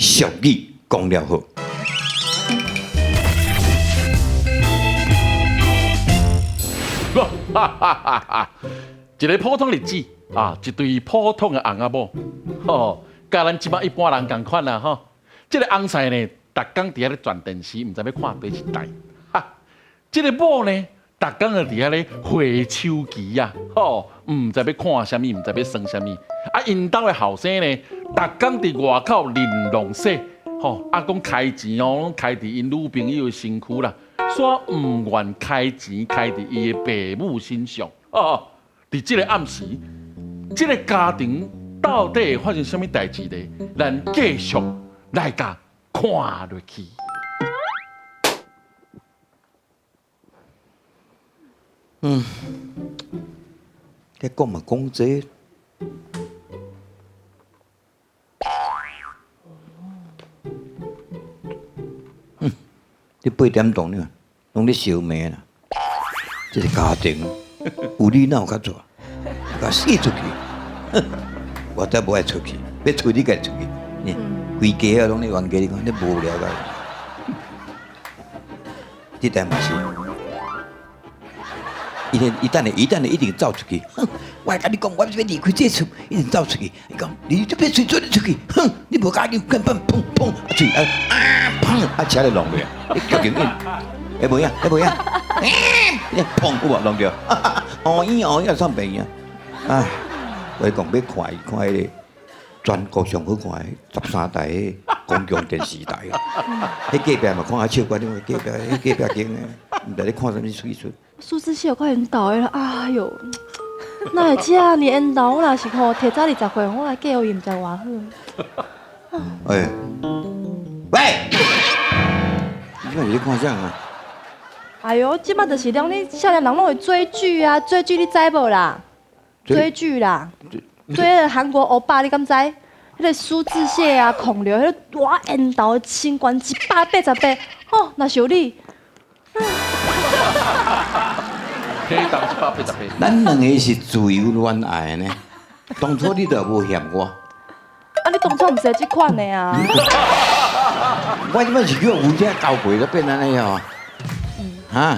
俗语讲了好。哈哈哈哈！一个普通日子啊，一对普通的翁仔某，吼，甲咱即摆一般人共款啦吼。这个翁婿呢，逐工伫遐咧转电视，毋知要看第一台。哈，这个某呢，逐工就伫遐咧回手机啊，吼，毋知要看啥物，毋知要算啥物。啊，因兜的后生呢，逐工伫外口玲珑洗，吼，啊，讲开钱哦，拢开伫因女朋友的身躯啦。煞唔愿开钱开伫伊的爸母身上哦。伫即个暗时，即个家庭到底会发生什么代志呢？咱继续来甲看落去。你讲嘛讲这，你8点钟呢？拢咧烧麦啦！这个家庭有你哪有较做？甲死出去！我才不爱出去，要出你家出去。规家啊拢咧冤家，你看你无聊个。这代嘛是，伊等下一定走出去。我甲你讲，我要离开这厝，一定走出去。伊讲，你就别随出去。你无家己根本砰砰嘴砰车就弄去，你究竟会无影？砰有无弄着？哦咦上病啊！唉，我讲要看迄个全国上好看的13台公共电视台啊！迄隔壁嘛看下笑，你看隔壁间的，毋知咧看啥物水出。数字系有快引导的啦，哎哟，那会这样？你引导我若是吼提早20岁，我来嫁互伊，毋知偌好。喂，你看你看啥啊？哎呦，即摆就是让你少年人拢会追剧啊，追剧你知无啦？追剧啦，追迄个韩国欧巴，你敢知？迄个苏志燮啊，孔刘，迄个我引导新冠180倍，吼，若是有你。可以当180倍。咱两个是自由恋爱呢，当初你就无嫌我。啊，你当初毋是即款的啊？我即摆是叫有这交陪都变安尼哦。哈，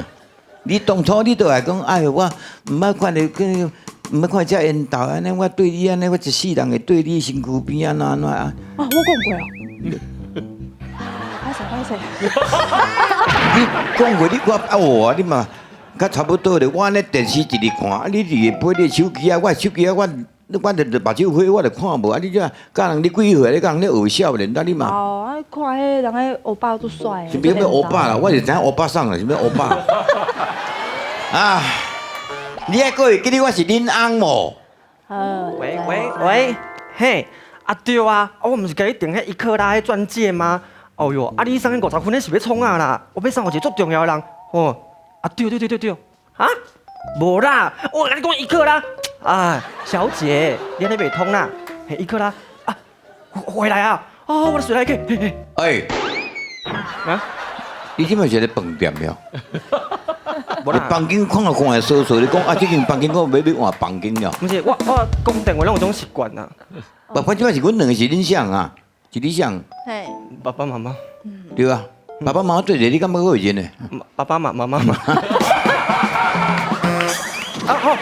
你当初你都来讲，哎哟，我毋捌看到跟毋捌看这引导安尼，我对你安尼，我一世人会对你身躯边安怎啊？啊，我讲过哦。歹势。你讲过你我你嘛，较差不多咧。我咧电视一直看，啊，你伫背你手机啊，我手机啊，我就目睭花，我就看无。啊，你这甲人你几岁咧？甲人咧学少年，你嘛？哦，啊，看迄人个欧巴都帅。是变欧巴啦，我是知影欧巴桑啦，是变欧巴。啊，你还过会记得我是恁翁无？喂，嘿，对啊，我毋是甲你订迄1克拉迄钻戒吗？哦哟，你送50分，你是要创啊啦？我要送我一个足重要的人，哦，对，啊，无啦，我甲你讲1克拉，啊，小姐，你安尼袂通啦，嘿，1克拉，啊，回来啊，哦，我来水来去，嘿嘿，啊，你即摆是咧饭店了？你房间看的少少，你讲啊，这间房间我要换房间了。不是，我讲电话拢有种习惯啊。我即摆是阮两个是恁想啊，是你想。嘿，爸爸妈妈。对啊，爸爸妈妈对着你敢要好人呢？爸爸妈妈。啊好，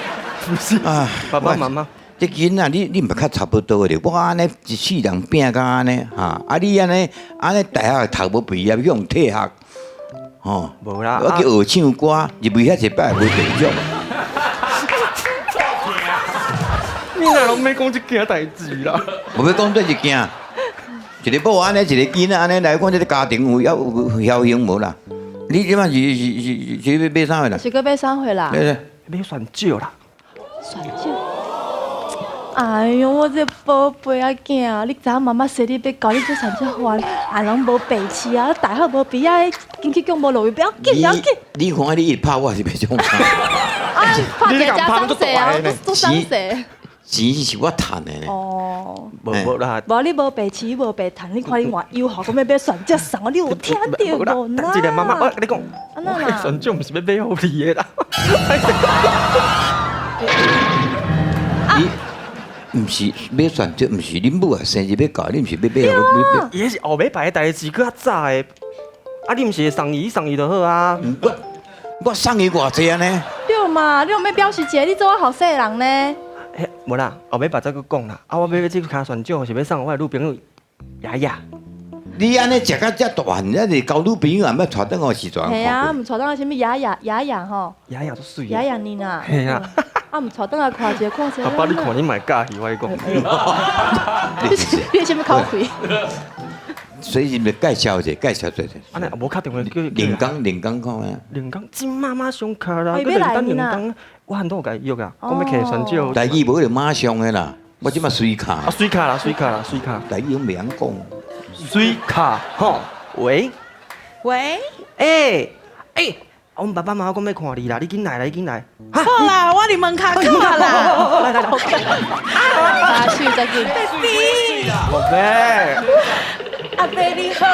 不是啊，爸爸妈妈。这囡仔你毋较差不多咧，我安尼一世人拼甲安尼哈，啊你安尼大学读无毕业，去用退学。哦，无啦，我去学唱歌，入去遐一摆会地种。你哪拢没讲这件代志啦？无要讲这一件，一个某安尼，一个囡仔安尼来讲，这个家庭有效应无啦？你即摆是要买啥货啦？是要买啥货啦？买选酒啦。选酒。哎呦，我这宝贝仔囝，你知影妈妈生你要搞你做产这烦，俺人无白痴啊，大学无毕业，经济讲无落去，不要紧，不要紧。你看你一拍我是袂中枪。啊，拍一加伤势啊，都伤势。钱是我赚的呢。哦。无啦。无你无白痴，无白赚，你看你换优好，咁要选这送，你有听到无啦？一个妈妈，我跟你讲，安那啦？选酒毋是要买互你的啦。毋是要选择，毋是恁母啊，生日要搞，你毋是要。伊是后尾摆的代志，搁较早的。啊，你毋是送伊就好啊。我送伊偌济安尼？对嘛，你有咩表示一下？你做我后生的人呢？嘿，无啦，后尾把再搁讲啦。啊，我要这个卡选酒是要送我的女朋友雅雅。你安尼食到遮大汉，咱是交女朋友，也要带转我时阵。系啊，毋带倒来什么雅雅吼，雅雅都水。雅雅你呐。嘿啊。啊，毋带倒来看一下。阿爸，你看你买假戏，我跟你讲。你什么口气？所以就介绍者，介绍者。安尼无敲电话叫连讲看啊。连讲真妈妈上课啦，要来你呐。我很多有甲伊约啊，讲要摕选酒。台语无就马上的啦，我即马水卡。啊，水卡啦，水卡啦，水卡。台语袂晓讲。水卡，吼，喂，我们爸爸妈妈讲要看你啦，你紧来啦，你紧来。好啦，我伫门口看啦。来，啊，去再见。宝贝。阿伯你好，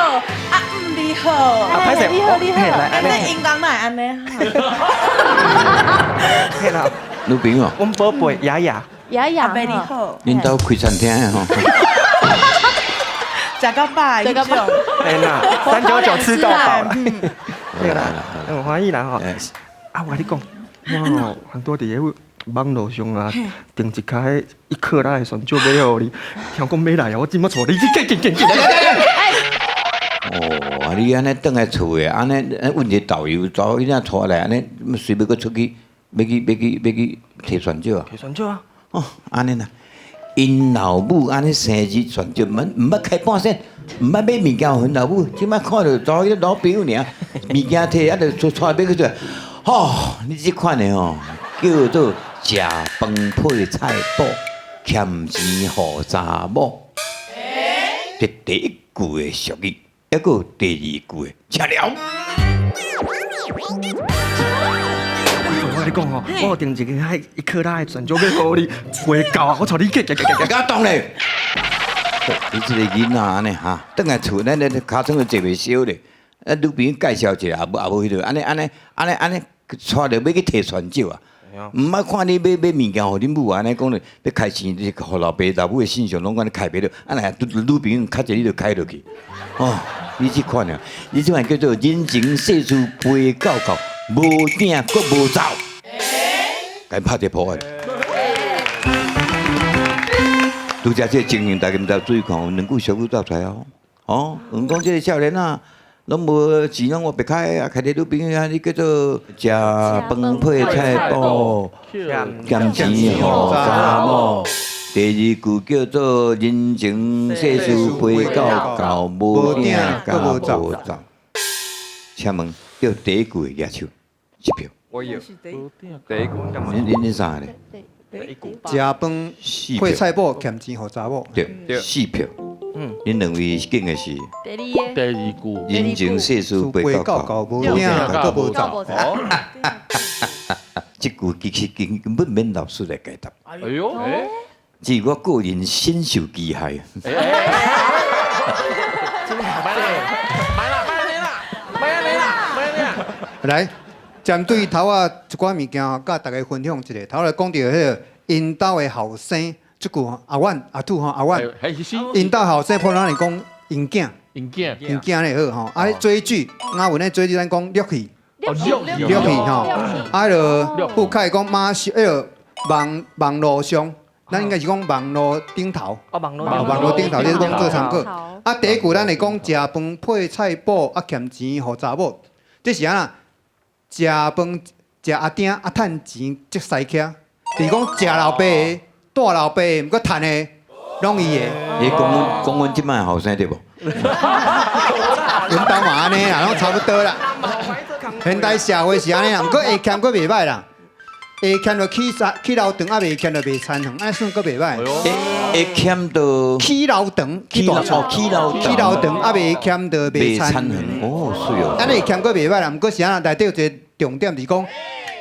阿姆你好，拍摄你好。安尼应当来安尼嘿啦，女朋友。我们宝贝雅雅。阿伯你好，恁兜开餐厅的吼。食到饱，食到饱。嘿啦，399吃到饱。对啦，欢喜啦吼。啊，我跟你讲，我吼很多伫个网络上啊，订一卡迄1克拉的选酒买互你，听讲买来啊，我即马带你去。哦，你安尼倒来厝诶，安尼阮一个导游找伊那带来，安尼随便佫出去，要去摕选酒啊？摕选酒啊？哦，安尼啦。因老母安尼生日选酒，毋捌开半声，毋捌买物件互因老母，即摆看到找迄老朋友尔，物件摕啊，就带买去做。吼，你即款的吼，叫做食饭配菜脯，欠钱互查某。这第一句的俗语，还佫有第二句的吃了。我跟你讲吼，我有订一个迄1克拉的选酒要互你，袂够啊！我带你去。甲当咧，你这个囡仔安尼哈，倒来厝咱尻川都坐袂消咧。啊，女朋友介绍一下，也无迄落，安尼，带着要去摕选酒啊。毋捌看你买物件互恁母安尼讲咧，要开钱，你互老爸老母的信上拢安尼开袂了，安尼女朋友较济你就开落去。哦，你即款啊，你即款叫做人情世事陪到到，无定阁无走。该拍一个破案。拄则这情形，大家毋知注意看，有2句俗语走出来哦。哦，讲这个少年啊，拢无钱，拢我别开啊，开个女朋友啊，你叫做食饭配菜脯，欠钱互查某。第二句叫做人情世事陪到到，无定甲无走。请问，叫第一句的举手，1票。我有。第一句干嘛？恁啥咧？食饭配菜脯，欠钱互查某。对，4票。恁两位拣的是第二句，人情世事陪到到，无领个无走。这句其实根本免老师来解答，哎呦，是我个人深受其害。来，针对头啊一寡物件，甲大家分享一下。头来讲到迄个因兜的后生，即句阿婉阿土吼阿婉，因兜后生普通来讲因囝，因囝咧好吼。啊，追剧，雅文咧追剧咱讲乐器，乐器吼。啊，就富凯讲马上，迄个网络上，咱应该是讲网络顶头。网络顶头，你讲做参考。啊，第一句咱来讲食饭配菜脯，啊欠钱互查某，这是安那？食饭食阿鼎啊，趁钱即使起。就是讲食老爸的、带老爸的，毋过趁的，拢伊的。你讲阮即摆后生对无？阮兜嘛安尼啦，拢差不多啦。现代社会是安尼啦，毋过会欠佫袂歹啦。会欠着起老长，啊袂欠着袂残远，安算佫袂歹。会欠着起老长，起老长，啊袂欠着袂残远。哦，是哦。安尼欠佫袂歹啦，毋过是安那内底有一个重点，就是讲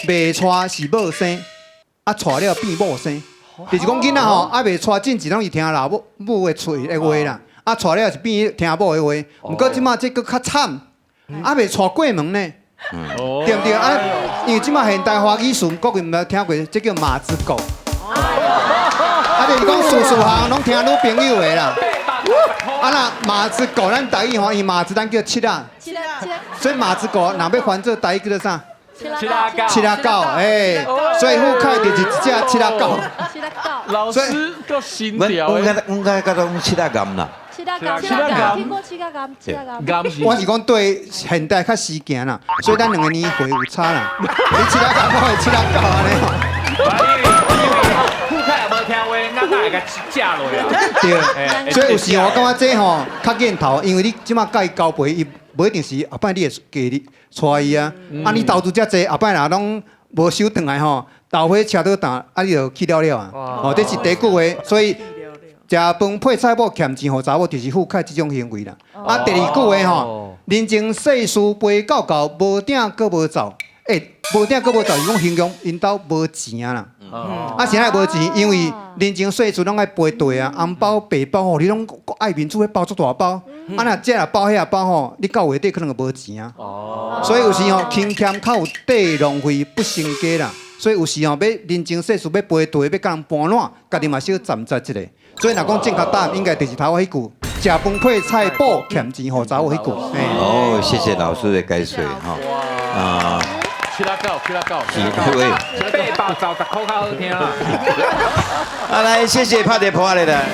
袂娶是某生，啊娶了变某生。就是讲囡仔吼，啊袂娶进前拢是听老母的嘴的话啦，啊娶了是变听某的话。毋过即马这佫较惨，啊袂娶过门呢。对不对啊？因为即马现代华语词，各位毋捌听过，这叫马子狗。啊，就是讲事事项拢听女朋友的啦。啊那马子狗咱台语吼，伊马子咱叫七啊，所以马子狗若要翻做台语叫做啥？七啊狗，哎，所以富凯就是一只七啊狗。老师够新调阮的，阮甲讲七啊甘啦，七大港，听过七大港，七大港。甘是我是讲对现代较时行啦，所以咱2个年岁有差啦。你七啊狗，我会七啊狗安尼吼。富凯也无听话，咱哪会甲架落啊？对，所以有时我感觉这吼较瘾头，因为你即马甲伊交配，伊无一定是后摆你会给你带伊啊。啊，你投资遮济，后摆若拢无收转来吼，豆花车倒打，啊你就去了了啊。哦，这是第一句话，所以食饭配菜某欠钱，互查某就是富凯这种行为啦。啊，第二句话吼，人情世事陪到到，无顶阁无走。无顶阁无走，是讲形容因兜无钱啦。啊，现在无钱，因为人情世事拢爱背对啊，红包、白包吼，你拢爱面子，包足大包。啊，若这包遐包吼，你到月底可能就无钱啊。所以有时吼，轻欠较有底，浪费不成家啦。所以有时吼，要人情世事要背对，要甲人搬烂，家己嘛小站在一下。所以若讲正确答案，应该就是头尾迄句：食饭配菜补欠钱，互查某迄句。哦，谢谢老师的解说哈。啊，七拉狗，是各位。八包找10块较好听啦。啊，来，谢谢拍点破的。